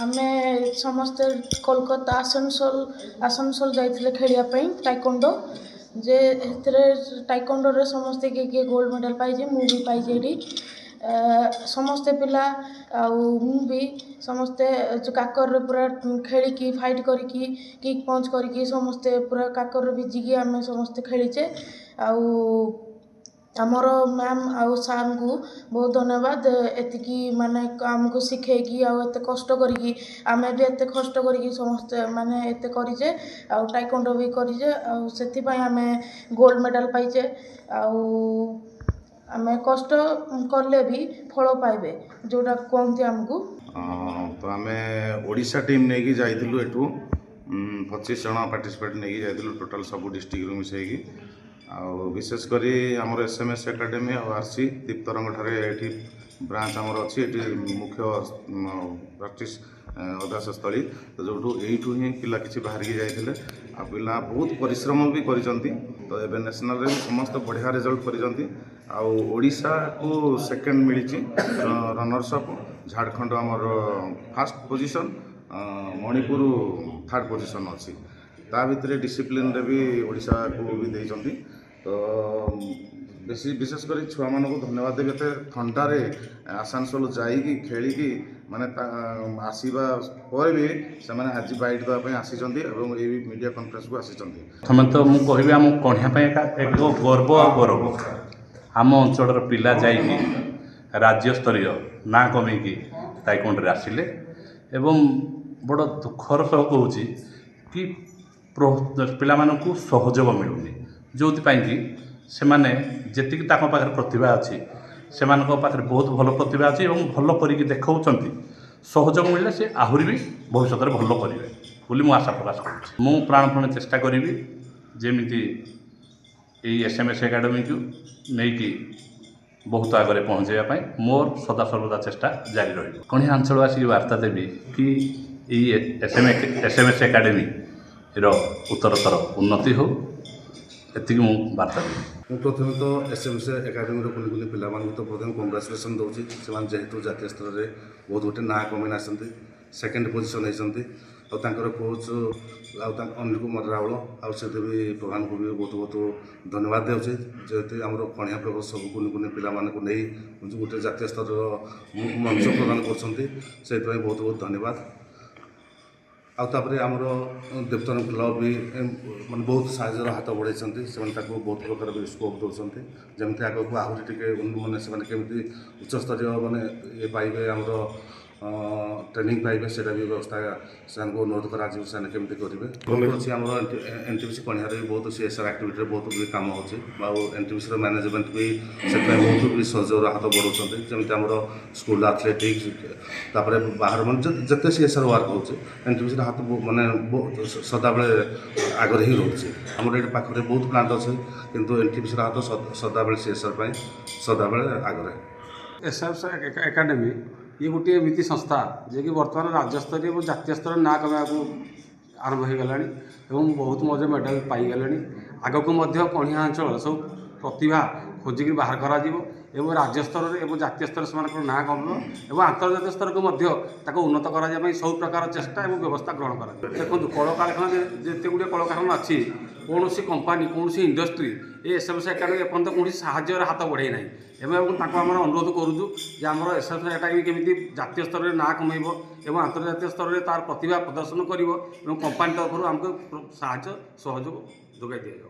ଆମେ ସମସ୍ତେ କୋଲକାତା ଆସନସୋଲ ଯାଇଥିଲେ ଖେଳିବା ପାଇଁ ଟାଇକୋଣ୍ଡୋ ଯେ ଏଥିରେ ଟାଇକୋଣ୍ଡୋରେ ସମସ୍ତେ କିଏ କିଏ ଗୋଲ୍ଡ ମେଡ଼ାଲ୍ ପାଇଛି, ମୁଁ ବି ପାଇଛି ଏଠି। ସମସ୍ତେ ପିଲା ଆଉ ମୁଁ ବି ସମସ୍ତେ କାକରରେ ପୁରା ଖେଳିକି ଫାଇଟ୍ କରିକି କିକ୍ ପଞ୍ଚ କରିକି ସମସ୍ତେ ପୁରା କାକରରେ ଭିଜିକି ଆମେ ସମସ୍ତେ ଖେଳିଛେ। ଆଉ ଆମର ମ୍ୟାମ୍ ଆଉ ସାର୍ଙ୍କୁ ବହୁତ ଧନ୍ୟବାଦ, ଏତିକି ମାନେ ଆମକୁ ଶିଖେଇକି ଆଉ ଏତେ କଷ୍ଟ କରିକି ଆମେ ବି ଏତେ କଷ୍ଟ କରିକି ସମସ୍ତେ ମାନେ ଏତେ କରିଛେ ଆଉ ଟାଇକୋଣ୍ଡୋ ବି କରିଛେ ଆଉ ସେଥିପାଇଁ ଆମେ ଗୋଲ୍ଡ ମେଡ଼ାଲ୍ ପାଇଛେ। ଆଉ ଆମେ କଷ୍ଟ କଲେ ବି ଫଳ ପାଇବେ ଯେଉଁଟା କୁହନ୍ତି ଆମକୁ। ତ ଆମେ ଓଡ଼ିଶା ଟିମ୍ ନେଇକି ଯାଇଥିଲୁ ଏଠୁ 25 ଜଣ ପାର୍ଟିସିପେଟ୍ ନେଇକି ଯାଇଥିଲୁ ଟୋଟାଲ୍ ସବୁ ଡିଷ୍ଟ୍ରିକ୍ଟରୁ ମିଶାଇକି। ଆଉ ବିଶେଷ କରି ଆମର SMS ଏକାଡେମୀ ଆଉ RC ଦୀପ୍ତରଙ୍ଗଠାରେ ଏଠି ବ୍ରାଞ୍ଚ ଆମର ଅଛି, ଏଠି ମୁଖ୍ୟ ପ୍ରାକ୍ଟିସ୍ ଅଭ୍ୟାସ ସ୍ଥଳୀ, ତ ଯେଉଁଠୁ ଏଇଠୁ ହିଁ ପିଲା କିଛି ବାହାରିକି ଯାଇଥିଲେ ଆଉ ପିଲା ବହୁତ ପରିଶ୍ରମ ବି କରିଛନ୍ତି। ତ ଏବେ ନ୍ୟାସନାଲରେ ବି ସମସ୍ତେ ବଢ଼ିଆ ରେଜଲ୍ଟ କରିଛନ୍ତି। ଆଉ ଓଡ଼ିଶାକୁ ସେକେଣ୍ଡ ମିଳିଛି ରନର୍ସ ଅପ୍, ଝାଡ଼ଖଣ୍ଡ ଆମର first position, Manipur third position ଅଛି। ତା ଭିତରେ ଡିସିପ୍ଲିନରେ ବି ଓଡ଼ିଶାକୁ ବି ଦେଇଛନ୍ତି। ତ ବିଶେଷ କରି ଛୁଆମାନଙ୍କୁ ଧନ୍ୟବାଦ ଦେବି, ଏତେ ଥଣ୍ଡାରେ ଆସାନସୋଲ ଯାଇକି ଖେଳିକି ମାନେ ଆସିବା ପରେ ବି ସେମାନେ ଆଜି ବାଇଟ୍ ଦେବା ପାଇଁ ଆସିଛନ୍ତି ଏବଂ ଏଇ ମିଡ଼ିଆ କନଫରେନ୍ସକୁ ଆସିଛନ୍ତି। ପ୍ରଥମେ ତ ମୁଁ କହିବି ଆମ କଣିହା ପାଇଁ ଏକ ଗର୍ବ ଆଉ ଗୌରବ। ଆମ ଅଞ୍ଚଳର ପିଲା ଯାଇକି ରାଜ୍ୟସ୍ତରୀୟ ନାଁ କମେଇକି ଟାଇକୋଣ୍ଡୋରେ ଆସିଲେ ଏବଂ ବଡ଼ ଦୁଃଖର ସହ କହୁଛି କି ପିଲାମାନଙ୍କୁ ସହଯୋଗ ମିଳୁନି, ଯେଉଁଥିପାଇଁ କି ସେମାନେ ଯେତିକି ତାଙ୍କ ପାଖରେ ପ୍ରତିଭା ଅଛି ସେମାନଙ୍କ ପାଖରେ ବହୁତ ଭଲ ପ୍ରତିଭା ଅଛି ଏବଂ ଭଲ କରିକି ଦେଖାଉଛନ୍ତି। ସହଯୋଗ ମିଳିଲେ ସେ ଆହୁରି ବି ଭବିଷ୍ୟତରେ ଭଲ କରିବେ ବୋଲି ମୁଁ ଆଶା ପ୍ରକାଶ କରୁଛି। ମୁଁ ପ୍ରାଣପଣେ ଚେଷ୍ଟା କରିବି ଯେମିତି ଏଇ SMS ଏକାଡେମୀକୁ ନେଇକି ବହୁତ ଆଗରେ ପହଞ୍ଚାଇବା ପାଇଁ ମୋର ସଦାସର୍ବଦା ଚେଷ୍ଟା ଜାରି ରହିବ। କଣିହା ଅଞ୍ଚଳବାସୀକି ବାର୍ତ୍ତା ଦେବି କି ଏଇ SMS ଏକାଡେମୀର ଉତ୍ତରତର ଉନ୍ନତି ହେଉ, ଏତିକି ମୁଁ ବାର୍ତ୍ତା ଦେବି। ମୁଁ ପ୍ରଥମେ ତ SMS ଏକାଡେମୀର କୁନି କୁନି ପିଲାମାନଙ୍କୁ ତ ପ୍ରଥମେ କଂଗ୍ରାଚୁଲେସନ୍ ଦେଉଛି। ସେମାନେ ଯେହେତୁ ଜାତୀୟ ସ୍ତରରେ ବହୁତ ଗୋଟେ ନାଁ କମେଇ ଆସିଛନ୍ତି, ସେକେଣ୍ଡ ପୋଜିସନ୍ ହେଇଛନ୍ତି। ଆଉ ତାଙ୍କର କୋଚ୍ ଆଉ ତାଙ୍କ ଅନୁକୁମାର ରାଉଳ ଆଉ ସେଥିପାଇଁ ପ୍ରଧାନଙ୍କୁ ବି ବହୁତ ବହୁତ ଧନ୍ୟବାଦ ଦେଉଛି, ଯେହେତୁ ଆମର କଣିହା ପ୍ରଭୁ ସବୁ କୁନି କୁନି ପିଲାମାନଙ୍କୁ ନେଇ ଗୋଟେ ଜାତୀୟ ସ୍ତରର ମଞ୍ଚ ପ୍ରଦାନ କରୁଛନ୍ତି, ସେଥିପାଇଁ ବହୁତ ବହୁତ ଧନ୍ୟବାଦ। ଆଉ ତାପରେ ଆମର ଦେବତନ କ୍ଲବ୍ ବି ମାନେ ବହୁତ ସାହାଯ୍ୟର ହାତ ବଢ଼ାଇଛନ୍ତି। ସେମାନେ ତାକୁ ବହୁତ ପ୍ରକାର ବି ସ୍କୋପ୍ ଦେଉଛନ୍ତି, ଯେମିତି ଆଗକୁ ଆହୁରି ଟିକେ ମାନେ ସେମାନେ କେମିତି ଉଚ୍ଚସ୍ତରୀୟ ମାନେ ଇଏ ପାଇବେ, ଆମର ଟ୍ରେନିଂ ପାଇବେ, ସେଇଟା ବି ବ୍ୟବସ୍ଥା ସେମାନଙ୍କୁ ଅନୁରୋଧ କରାଯିବ ସେମାନେ କେମିତି କରିବେ। ଅଛି ଆମର NTPC କଣିହାରେ ବି ବହୁତ CSR ଆକ୍ଟିଭିଟିରେ ବହୁତ ବି କାମ ହେଉଛି ଆଉ NTPCର ମ୍ୟାନେଜମେଣ୍ଟ ବି ସେଥିପାଇଁ ବହୁତ ବି ସହଯୋଗର ହାତ ବଢ଼ାଉଛନ୍ତି। ଯେମିତି ଆମର ସ୍କୁଲ ଆଥଲେଟିକ୍ସ, ତାପରେ ବାହାର ମାନେ ଯେତେ CSR ୱାର୍କ ହେଉଛି NTPCର ହାତ ମାନେ ସଦାବେଳେ ଆଗରେ ହିଁ ରହୁଛି। ଆମର ଏଠି ପାଖରେ ବହୁତ ପ୍ଲାଣ୍ଟ ଅଛି କିନ୍ତୁ NTPCର ହାତ ସଦାବେଳେ CSR ପାଇଁ ସଦାବେଳେ ଆଗରେ। SMS ଏକାଡେମୀ ଇଏ ଗୋଟିଏ ଏମିତି ସଂସ୍ଥା ଯିଏକି ବର୍ତ୍ତମାନ ରାଜ୍ୟସ୍ତରୀୟ ଏବଂ ଜାତୀୟ ସ୍ତରରେ ନାଁ କମାଇବାକୁ ଆରମ୍ଭ ହୋଇଗଲାଣି ଏବଂ ବହୁତ ମଧ୍ୟ ମେଡ଼ାଲ୍ ପାଇଗଲେଣି। ଆଗକୁ ମଧ୍ୟ କଣିହା ଅଞ୍ଚଳର ସବୁ ପ୍ରତିଭା ଖୋଜିକି ବାହାର କରାଯିବ ଏବଂ ରାଜ୍ୟ ସ୍ତରରେ ଏବଂ ଜାତୀୟ ସ୍ତରରେ ସେମାନଙ୍କର ନାଁ କମିବ ଏବଂ ଆନ୍ତର୍ଜାତୀୟ ସ୍ତରକୁ ମଧ୍ୟ ତାକୁ ଉନ୍ନତ କରାଯିବା ପାଇଁ ସବୁ ପ୍ରକାର ଚେଷ୍ଟା ଏବଂ ବ୍ୟବସ୍ଥା ଗ୍ରହଣ କରାଯିବ। ଦେଖନ୍ତୁ କଳକାରଖାନା ଯେତେ ଗୁଡ଼ିଏ କଳକାରଖାନା ଅଛି, କୌଣସି କମ୍ପାନୀ କୌଣସି ଇଣ୍ଡଷ୍ଟ୍ରି ଏ SMS ଏକାଡେମୀ ଏପର୍ଯ୍ୟନ୍ତ କୌଣସି ସାହାଯ୍ୟର ହାତ ବଢ଼ାଇ ନାହିଁ ଏବଂ ତାଙ୍କୁ ଆମର ଅନୁରୋଧ କରୁଛୁ ଯେ ଆମର SMS ଏକାଡେମୀ କେମିତି ଜାତୀୟ ସ୍ତରରେ ନାଁ କମେଇବ ଏବଂ ଆନ୍ତର୍ଜାତୀୟ ସ୍ତରରେ ତାର ପ୍ରତିଭା ପ୍ରଦର୍ଶନ କରିବ ଏବଂ କମ୍ପାନୀ ତରଫରୁ ଆମକୁ ସାହାଯ୍ୟ ସହଯୋଗ ଯୋଗାଇ ଦିଆଯିବ।